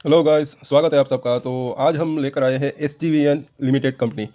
Hello guys, स्वागत है आप सबका। तो आज हम लेकर आए हैं SGVN लिमिटेड कंपनी।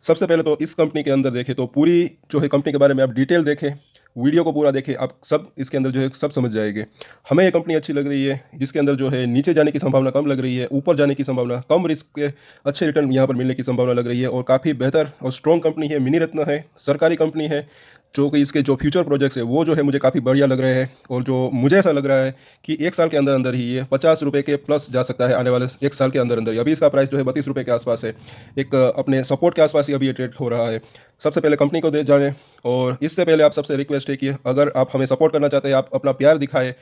सबसे पहले तो इस कंपनी के अंदर देखें तो पूरी जो है कंपनी के बारे में आप डिटेल देखें, वीडियो को पूरा देखें, आप सब इसके अंदर जो है सब समझ जाएंगे। हमें ये कंपनी अच्छी लग रही है, जिसके अंदर जो है नीचे जाने की संभावना कम लग रही है, ऊपर जाने की संभावना कम, रिस्क के अच्छे रिटर्न यहाँ पर मिलने की संभावना लग रही है और काफ़ी बेहतर और स्ट्रॉन्ग कंपनी है। मिनी रत्न है, सरकारी कंपनी है, जो कि इसके जो फ्यूचर प्रोजेक्ट्स है वो जो है मुझे काफ़ी बढ़िया लग रहे हैं। और जो मुझे ऐसा लग रहा है कि एक साल के अंदर अंदर ही ये 50 रुपये के प्लस जा सकता है आने वाले एक साल के अंदर अंदर ही। अभी इसका प्राइस जो है 32 रुपये के आसपास है, एक अपने सपोर्ट के आसपास ही अभी ये ट्रेड हो रहा है। सबसे पहले कंपनी को दे जाने, और इससे पहले आप सबसे रिक्वेस्ट है कि अगर आप हमें सपोर्ट करना चाहते हैं, आप अपना प्यार दिखाएं।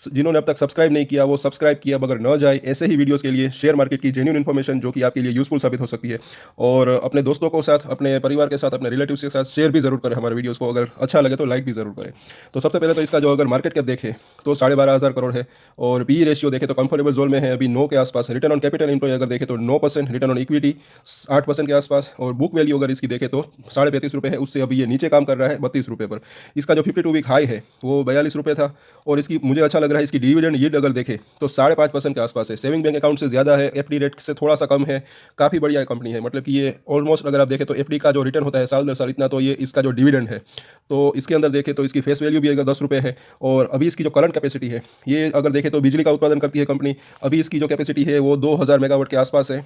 जिन्होंने अब तक सब्सक्राइब नहीं किया वो सब्सक्राइब किया बगैर न जाए। ऐसे ही वीडियोस के लिए शेयर मार्केट की जेन्युइन इन्फॉर्मेशन जो कि आपके लिए यूजफुल साबित हो सकती है, और अपने दोस्तों को साथ, अपने परिवार के साथ, अपने रिलेटिव्स के साथ शेयर भी जरूर करें हमारे वीडियोस को। अगर अच्छा लगे तो लाइक भी जरूर करें। तो सबसे पहले तो इसका जो अगर मार्केट कैप देखें तो 12,500 करोड़ है, और पी रेशियो देखें तो कंफर्टेबल जोन में है, अभी 9 के आसपास। रिटर्न ऑन कैपिटल एम्प्लॉय अगर देखें तो 9%, रिटर्न ऑन इक्विटी 8% के आसपास, और बुक वैल्यू अगर इसकी देखें तो 35.5 रुपये है, उससे अभी ये नीचे काम कर रहा है 32 रुपये पर। इसका जो 52 वीक हाई है वो 42 रुपये था, और इसकी मुझे अच्छा लग रहा है इसकी डिविडेंड यील्ड अगर देखें तो 5.5% के आसपास है। सेविंग बैंक अकाउंट से ज़्यादा है, एफडी रेट से थोड़ा सा कम है। काफ़ी बढ़िया कंपनी है, मतलब कि ये ऑलमोस्ट अगर आप देखें तो एफडी का जो रिटर्न होता है साल दर साल इतना, तो ये इसका जो डिविडेंड है तो इसके अंदर देखें तो इसकी फेस वैल्यू भी अगर 10 रुपये है। और अभी इसकी जो करंट कैपेसिटी है, ये अगर देखें तो बिजली का उत्पादन करती है कंपनी। अभी इसकी जो कैपेसिटी है वो 2000 मेगावाट के आसपास है,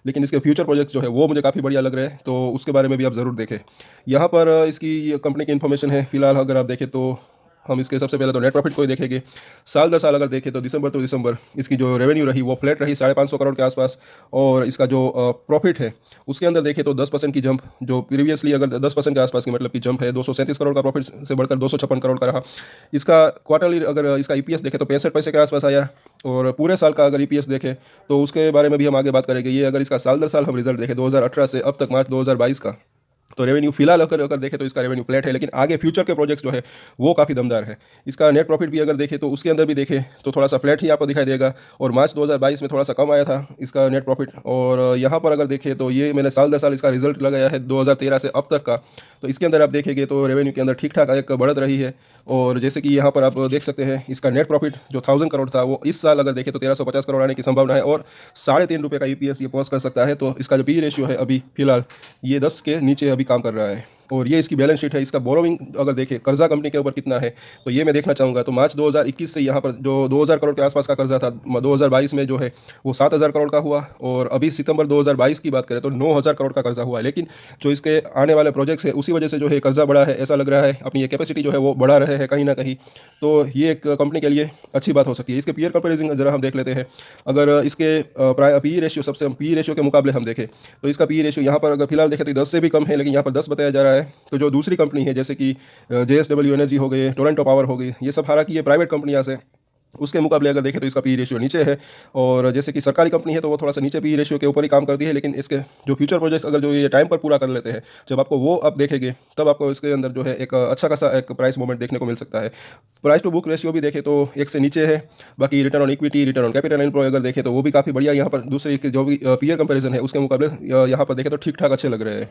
लेकिन इसके फ्यूचर प्रोजेक्ट जो है वो मुझे काफ़ी बढ़िया लग रहे हैं, तो उसके बारे में भी आप ज़रूर देखें। यहाँ पर इसकी कंपनी की इन्फॉर्मेशन है फिलहाल। अगर आप देखें तो हम इसके सबसे पहले तो नेट प्रॉफिट को ही देखेंगे। साल दर साल अगर देखें तो दिसंबर टू दिसंबर इसकी जो रेवेन्यू रही वो फ्लैट रही 550 करोड़ के आसपास, और इसका जो प्रॉफिट है उसके अंदर देखें तो 10% की जंप, जो प्रीवियसली अगर 10% के आसपास की मतलब की जंप है, 237 करोड़ का प्रॉफिट से बढ़कर 256 करोड़ का रहा। इसका क्वार्टरली अगर इसका ईपीएस देखें तो 65 पैसे के आसपास आया, और पूरे साल का अगर ईपीएस देखें तो उसके बारे में भी हम आगे बात करेंगे। ये अगर इसका साल दर साल हम रिजल्ट देखें 2018 से अब तक मार्च 2022 का, तो रेवेन्यू फिलहाल अगर अगर देखें तो इसका रेवेन्यू फ्लैट है, लेकिन आगे फ्यूचर के प्रोजेक्ट्स जो है वो काफ़ी दमदार है। इसका नेट प्रॉफिट भी अगर देखें तो उसके अंदर भी देखें तो थोड़ा सा फ्लैट ही आपको दिखाई देगा, और मार्च 2022 में थोड़ा सा कम आया था इसका नेट प्रॉफिट। और यहाँ पर अगर देखें तो ये मैंने साल दर साल इसका रिजल्ट लगाया है 2013 से अब तक का, तो इसके अंदर आप देखेंगे तो रेवेन्यू के अंदर ठीक ठाक एक बढ़त रही है। और जैसे कि यहाँ पर आप देख सकते हैं इसका नेट प्रॉफिट जो 1000 करोड़ था वो इस साल अगर देखें तो 1350 करोड़ आने की संभावना है, और 3.5 रुपये का ईपीएस ये पहुँच कर सकता है। तो इसका जो पी रेशियो है अभी फिलहाल ये 10 के नीचे अभी काम कर रहा है। और ये इसकी बैलेंस शीट है। इसका बोरोविंग अगर देखें कर्जा कंपनी के ऊपर कितना है तो ये मैं देखना चाहूँगा। तो मार्च 2021 से यहाँ पर जो 2000 करोड़ के आसपास का कर्जा था, 2022 में जो है वो 7000 करोड़ का हुआ, और अभी सितंबर 2022 की बात करें तो 9000 करोड़ का कर्जा हुआ है। लेकिन जो इसके आने वाले प्रोजेक्ट्स है उसी वजह से जो है कर्जा बढ़ा है ऐसा लग रहा है, अपनी ये कैपेसिटी जो है वो बढ़ा रहे हैं कहीं ना कहीं। तो ये एक कंपनी के लिए अच्छी बात हो सकती है। इसके पीयर कंपेरिजन जरा हम देख लेते हैं। अगर इसके पी रेशियो, सबसे पी रेशियो के मुकाबले हम देखें तो इसका पी रेशियो यहाँ पर अगर फिलहाल देखें तो 10 से भी कम है, लेकिन यहाँ पर 10 बताया जा रहा है। तो जो दूसरी कंपनी है जैसे कि JSW एनर्जी हो गई, टोरंटो पावर हो गई, ये सब हालांकि ये प्राइवेट कंपनियाँ से, उसके मुकाबले अगर देखें तो इसका पी रेशियो नीचे है। और जैसे कि सरकारी कंपनी है तो वो थोड़ा सा नीचे पी रेशियो के ऊपर ही काम करती है, लेकिन इसके जो फ्यूचर प्रोजेक्ट्स अगर जो ये टाइम पर पूरा कर लेते हैं, जब आपको वो आप देखेंगे तब आपको इसके अंदर जो है एक अच्छा खासा एक प्राइस मूवमेंट देखने को मिल सकता है। प्राइस टू बुक रेशियो भी देखें तो 1 से नीचे है। बाकी return on equity, return on capital employ अगर देखें तो वो भी काफ़ी बढ़िया यहाँ पर दूसरे के जो भी पीयर कंपैरिजन है उसके मुकाबले यहाँ पर देखें तो ठीक ठाक अच्छे लग रहे हैं।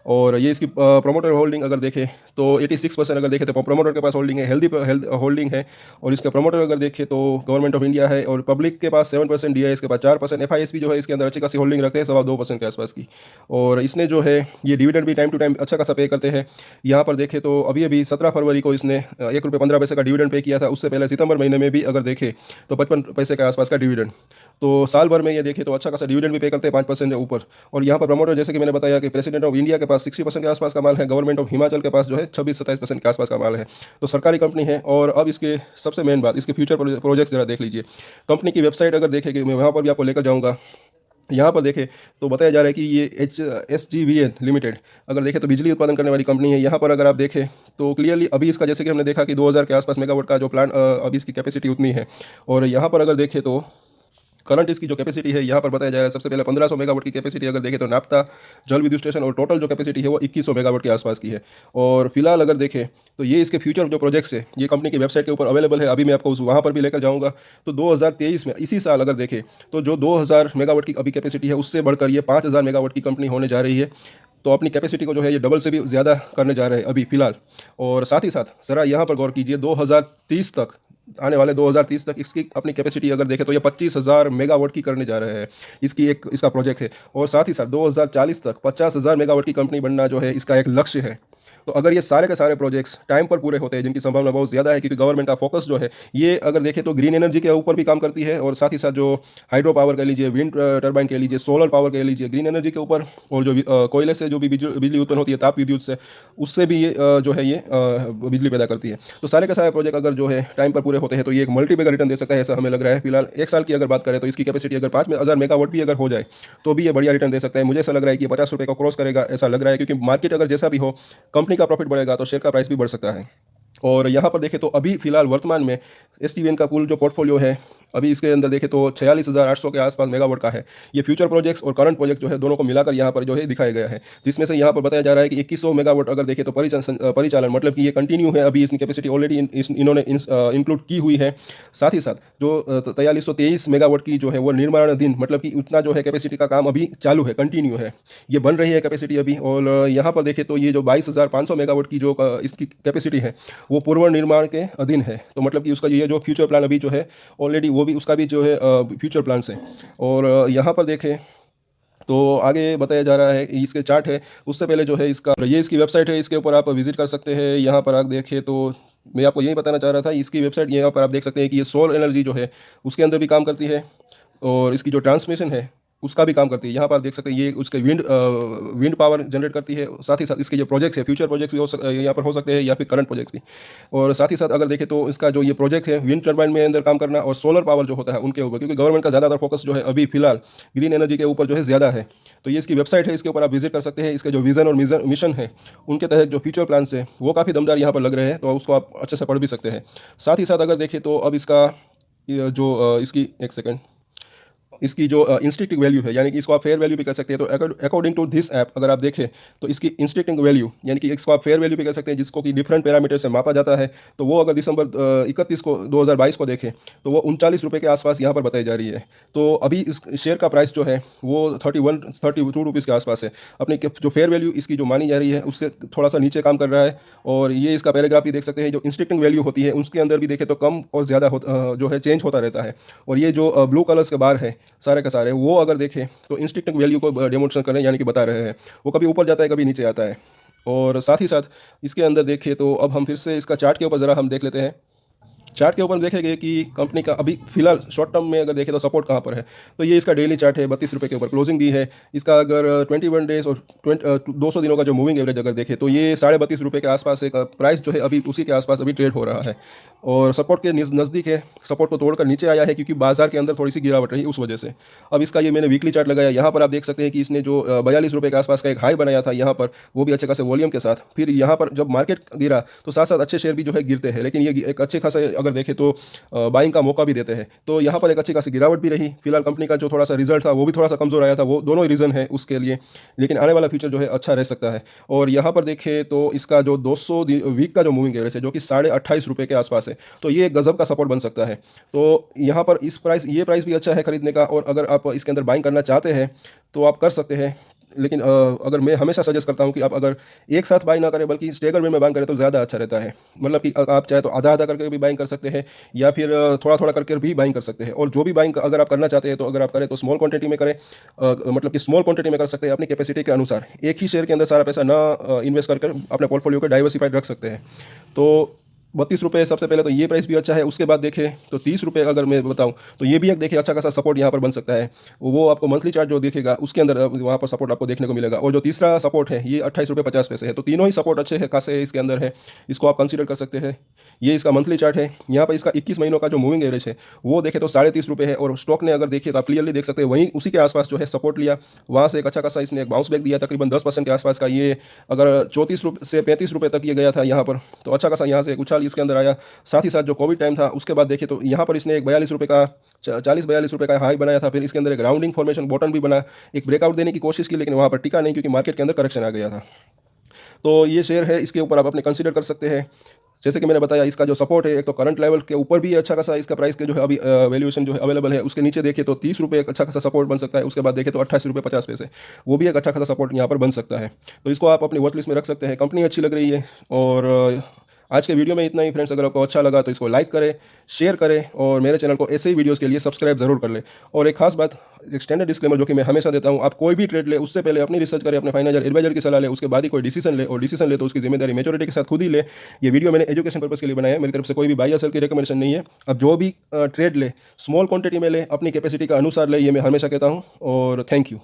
और ये इसकी प्रोमोटर होल्डिंग अगर देखें तो 86% अगर देखें तो प्रोमोटर के पास होल्डिंग है, हेल्थ होल्डिंग है। और इसके प्रोमोटर अगर देखें तो गवर्नमेंट ऑफ इंडिया है, और पब्लिक के पास 7%, डीआईएस के पास 4%, एफआईएस भी जो है इसके अंदर अच्छी खासी होल्डिंग रखते हैं 2.25% के आसपास की। और इसने जो है ये डिविडेंड भी टाइम टू टाइम अच्छा खासा पे करते हैं। यहाँ पर देखें तो अभी अभी 17 फरवरी को इसने 1 रुपये 15 पैसे का डिविडेंड पे किया था। उससे पहले सितंबर महीने में भी अगर देखें तो 55 पैसे के आसपास का डिविडेंड। तो साल भर में ये देखें तो अच्छा खासा डिविडेंड भी पे करते हैं 5% से ऊपर। और यहाँ पर प्रमोटर जैसे कि मैंने बताया कि प्रेसिडेंट ऑफ इंडिया के पास 60% के आसपास का माल है, गवर्नमेंट ऑफ हिमाचल के पास जो है 26-27% के आसपास का माल है। तो सरकारी कंपनी है। और अब इसके सबसे मेन बात, इसके फ्यूचर प्रोजेक्ट जरा देख लीजिए। कंपनी की वेबसाइट अगर देखेंगे, मैं वहाँ पर भी आपको लेकर जाऊँगा। यहाँ पर देखें तो बताया जा रहा है कि ये SGVN लिमिटेड अगर देखें तो बिजली उत्पादन करने वाली कंपनी है। यहाँ पर अगर आप देखें तो क्लियरली अभी इसका जैसे कि हमने देखा कि 2000 के आसपास मेगावाट का जो प्लांट अभी इसकी कैपेसिटी उतनी है। और यहाँ पर अगर देखें तो करंट इसकी जो कैपेसिटी है यहाँ पर बताया जा रहा है, सबसे पहले 1500 मेगावाट की कैपेसिटी अगर देखें तो नाप्ता जल विद्युत स्टेशन, और टोटल जो कैपेसिटी है वो 2100 मेगावाट के आसपास की है। और फिलहाल अगर देखें तो ये इसके फ्यूचर जो प्रोजेक्ट्स है ये कंपनी की वेबसाइट के ऊपर अवेलेबल है। अभी मैं आपको वहाँ पर भी लेकर जाऊँगा। तो 2023 में इसी साल अगर देखें तो जो 2000 मेगावाट की अभी कैपेसिटी है उससे बढ़कर ये 5000 मेगावाट की कंपनी होने जा रही है। तो अपनी कैपेसिटी को जो है ये डबल से भी ज़्यादा करने जा रहे हैं अभी फिलहाल। और साथ ही साथ ज़रा यहाँ पर गौर कीजिए 2030 तक आने वाले 2030 तक इसकी अपनी कैपेसिटी अगर देखें तो ये 25,000 मेगावाट की करने जा रहे हैं। इसका प्रोजेक्ट है। और साथ ही साथ 2040 तक 50,000 मेगावाट की कंपनी बनना जो है इसका एक लक्ष्य है। तो अगर ये सारे के सारे प्रोजेक्ट्स टाइम पर पूरे होते हैं, जिनकी संभावना बहुत ज़्यादा है, क्योंकि गवर्नमेंट का फोकस जो है ये अगर देखें तो ग्रीन एनर्जी के ऊपर भी काम करती है, और साथ ही साथ जो हाइड्रो पावर कह लीजिए, विंड टर्बाइन कह लीजिए, सोलर पावर कह लीजिए, ग्रीन एनर्जी के ऊपर, और जो कोयले से जो भी बिजली उत्पन्न होती है, ताप विद्युत से, उससे भी ये जो है ये बिजली पैदा करती है। तो सारे के सारे प्रोजेक्ट अगर जो है टाइम पर पूरे होते हैं तो ये एक मल्टी मेगा रिटर्न दे सकता है, ऐसा हमें लग रहा है। फिलहाल 1 साल की अगर बात करें तो इसकी कैपेसिटी अगर 5,000 मेगावाट भी अगर हो जाए तो भी ये बढ़िया रिटर्न दे सकता है। मुझे ऐसा लग रहा है कि 50 रुपये को क्रॉस करेगा, ऐसा लग रहा है, क्योंकि मार्केट अगर जैसा भी हो, कंपनी का प्रॉफिट बढ़ेगा तो शेयर का प्राइस भी बढ़ सकता है। और यहाँ पर देखें तो अभी फिलहाल वर्तमान में एसटीवीएन का कुल जो पोर्टफोलियो है, अभी इसके अंदर देखें तो 46,800 के आसपास मेगावाट का है। ये फ्यूचर प्रोजेक्ट्स और करंट प्रोजेक्ट जो है दोनों को मिलाकर यहाँ पर जो है दिखाया गया है, जिसमें से यहाँ पर बताया जा रहा है कि 2100 मेगावाट अगर देखें तो परिचालन मतलब कि ये कंटिन्यू है, अभी इसकी कैपेसिटी ऑलरेडी इन्होंने इंक्लूड की हुई है। साथ ही साथ जो 4323 मेगावाट की जो है वो निर्माणाधीन, मतलब कि उतना जो है कैपेसिटी का काम अभी चालू है, कंटिन्यू है, ये बन रही है कैपेसिटी अभी। और यहाँ पर देखें तो ये जो 22,500 मेगावाट की जो इसकी कैपेसिटी है वो पूर्व निर्माण के अधीन है। तो मतलब कि उसका ये जो फ्यूचर प्लान अभी जो है ऑलरेडी वो भी उसका भी जो है फ्यूचर प्लान है। और यहाँ पर देखें तो आगे बताया जा रहा है, इसके चार्ट है, उससे पहले जो है इसकी वेबसाइट है, इसके ऊपर आप विजिट कर सकते हैं। यहाँ पर आप देखें तो मैं आपको यही बताना चाह रहा था, इसकी वेबसाइट यहाँ पर आप देख सकते हैं कि ये सोलर एनर्जी जो है उसके अंदर भी काम करती है, और इसकी जो ट्रांसमिशन है उसका भी काम करती है। यहाँ पर आप देख सकते हैं ये उसके विंड पावर जनरेट करती है। साथ ही साथ इसके जो प्रोजेक्ट्स है, फ्यूचर प्रोजेक्ट्स भी यहाँ पर हो सकते हैं, या फिर करंट प्रोजेक्ट्स भी। और साथ ही साथ अगर देखें तो इसका जो ये प्रोजेक्ट है विंड टर्बाइन में अंदर काम करना और सोलर पावर जो होता है उनके ऊपर, क्योंकि गवर्नमेंट का ज़्यादातर फोकस जो है अभी फिलहाल ग्रीन एनर्जी के ऊपर जो है ज़्यादा है। तो ये इसकी वेबसाइट है, इसके ऊपर आप विजिट कर सकते हैं। इसके जो विज़न और मिशन है उनके तहत जो फ्यूचर प्लान्स है वो काफ़ी दमदार यहाँ पर लग रहे हैं, तो उसको आप अच्छे से पढ़ भी सकते हैं। साथ ही साथ अगर देखें तो अब इसकी एक सेकेंड, इसकी जो इंस्टिंक्टिव वैल्यू है, यानी कि इसको आप फेयर वैल्यू भी कह सकते हैं। तो अकॉर्डिंग टू दिस ऐप अगर आप देखें तो इसकी इंस्टिंक्टिव वैल्यू, यानी कि इसको आप फेयर वैल्यू भी कह सकते हैं, जिसको कि डिफरेंट पैरामीटर से मापा जाता है। तो वो अगर दिसंबर 2022 को देखें तो वो 39 रुपये के आसपास यहाँ पर बताई जा रही है। तो अभी इस शेयर का प्राइस जो है वो 32 रुपीज़ के आसपास है। अपनी जो फेयर वैल्यू इसकी जो मानी जा रही है उससे थोड़ा सा नीचे काम कर रहा है। और ये इसका पैराग्राफ भी देख सकते हैं, जो इंस्टिंक्टिव वैल्यू होती है उसके अंदर भी देखें तो कम और ज़्यादा जो है चेंज होता रहता है। और ये जो ब्लू कलर्स के बार है सारे का सारे, वो अगर देखें तो इंस्टिंक्टिव वैल्यू को डेमोन्स्ट्रेट करें, यानी कि बता रहे हैं, वो कभी ऊपर जाता है कभी नीचे आता है। और साथ ही साथ इसके अंदर देखें तो अब हम फिर से इसका चार्ट के ऊपर ज़रा हम देख लेते हैं। चार्ट के ऊपर देखेंगे कि कंपनी का अभी फिलहाल शॉर्ट टर्म में अगर देखें तो सपोर्ट कहाँ पर है। तो ये इसका डेली चार्ट है, 32 रुपये के ऊपर क्लोजिंग दी है। इसका अगर 21 डेज और 200 दिनों का जो मूविंग एवरेज अगर देखें तो ये 32.5 रुपये के आसपास एक प्राइस जो है अभी उसी के आसपास अभी ट्रेड हो रहा है, और सपोर्ट के नज़दीक है। सपोर्ट को तोड़कर नीचे आया है क्योंकि बाजार के अंदर थोड़ी सी गिरावट रही उस वजह से। अब इसका ये मैंने वीकली चार्ट लगाया, यहाँ पर आप देख सकते हैं कि इसने जो 42 रुपये के आसपास का एक हाई बनाया था यहाँ पर, वो भी अच्छे खासे वॉल्यूम के साथ। फिर यहाँ पर जब मार्केट गिरा तो साथ साथ अच्छे शेयर भी जो है गिरते हैं, लेकिन ये एक अच्छे खासे अगर देखें तो बाइंग का मौका भी देते हैं। तो यहाँ पर एक अच्छी खासी गिरावट भी रही। फिलहाल कंपनी का जो थोड़ा सा रिजल्ट था वो भी थोड़ा सा कमजोर आया था, वो दोनों रीज़न है उसके लिए, लेकिन आने वाला फ्यूचर जो है अच्छा रह सकता है। और यहाँ पर देखें तो इसका जो 200 वीक का जो मूविंग एवरेज है जो कि 28.5 रुपये के आसपास है, तो ये गजब का सपोर्ट बन सकता है। तो यहाँ पर ये प्राइस भी अच्छा है खरीदने का, और अगर आप इसके अंदर बाइंग करना चाहते हैं तो आप कर सकते हैं। लेकिन अगर मैं हमेशा सजेस्ट करता हूं कि आप अगर एक साथ बाइंग ना करें बल्कि स्टेगर वे में बाइंग करें तो ज़्यादा अच्छा रहता है। मतलब कि आप चाहे तो आधा आधा करके भी बाइंग कर सकते हैं, या फिर थोड़ा थोड़ा करके भी बाइंग कर सकते हैं। और जो भी बाइंग अगर आप करना चाहते हैं तो अगर आप करें तो स्मॉल क्वांटिटी में करें, मतलब कि स्मॉल क्वांटिटी में कर सकते हैं अपनी कैपेसिटी के अनुसार। एक ही शेयर के अंदर सारा पैसा ना इन्वेस्ट कर अपने पोर्टफोलियो को डाइवर्सिफाइड रख सकते हैं। तो 32 रुपये सबसे पहले तो ये प्राइस भी अच्छा है। उसके बाद देखें तो 30 रुपये अगर मैं बताऊं तो ये भी एक देखिए अच्छा खासा सपोर्ट यहाँ पर बन सकता है। वो आपको मंथली चार्ट जो दिखेगा उसके अंदर वहाँ पर सपोर्ट आपको देखने को मिलेगा। और जो तीसरा सपोर्ट है ये 28.50 रुपये है। तो तीनों ही सपोर्ट अच्छे हैं खासे इसके अंदर है, इसको आप कंसीडर कर सकते हैं। ये इसका मंथली चार्ट है। यहाँ पर इसका 21 महीनों का जो मूविंग एवरेज है वो देखें तो 30.5 रुपये है। और स्टॉक ने अगर देखिए तो आप क्लियरली देख सकते हैं वहीं उसी के आसपास जो है सपोर्ट लिया, वहाँ से एक अच्छा खासा इसने एक बाउंस बैक दिया तकरीबन 10% के आसपास का। ये अगर 34 रुपये से 35 रुपये तक ये गया था यहाँ पर, तो अच्छा खासा यहाँ से एक उछाल इसके अंदर आया। साथ ही साथ जो कोविड टाइम था उसके बाद देखें तो यहाँ पर इसने एक 42 रुपये का 40-42 रुपये का हाई बनाया था। फिर इसके अंदर एक राउंडिंग फॉर्मेशन बॉटम भी बना, एक ब्रेकआउट देने की कोशिश की, लेकिन वहाँ पर टिका नहीं क्योंकि मार्केट के अंदर करेक्शन आ गया था। तो ये शेयर है, इसके ऊपर आप अपने कंसीडर कर सकते हैं। जैसे कि मैंने बताया इसका जो सपोर्ट है एक तो करंट लेवल के ऊपर भी अच्छा खासा इसका प्राइस के जो है अभी वैल्यूएशन जो है अवेलेबल है, उसके नीचे देखें तो 30 रुपये एक अच्छा खासा सपोर्ट बन सकता है। उसके बाद देखें तो 28.50 रुपये वो भी एक अच्छा खासा सपोर्ट यहाँ पर बन सकता है। तो इसको आप अपनी वॉच लिस्ट में रख सकते हैं। कंपनी अच्छी लग रही है और आज के वीडियो में इतना ही फ्रेंड्स। अगर आपको अच्छा लगा तो इसको लाइक करें, शेयर करें और मेरे चैनल को ऐसे ही वीडियोस के लिए सब्सक्राइब जरूर कर लें। और एक खास बात, एक स्टैंडर्ड डिस्क्लेमर जो कि मैं हमेशा देता हूं, आप कोई भी ट्रेड ले उससे पहले अपनी रिसर्च करें, अपने फाइनेंशियल एडवाइजर की सलाह ले, उसके बाद ही कोई डिसीजन ले। और डिसीजन ले तो उसकी जिम्मेदारी मेच्योरिटी के साथ खुद ही ले। ये वीडियो मैंने एजुकेशन पर्पस के लिए बनाया है, मेरी तरफ से कोई भी बाय या सेल की रिकमेंडेशन नहीं है। अब जो भी ट्रेड ले स्मॉल क्वांटिटी में ले, अपनी कैपेसिटी का अनुसार ले, ये मैं हमेशा कहता हूँ। और थैंक यू।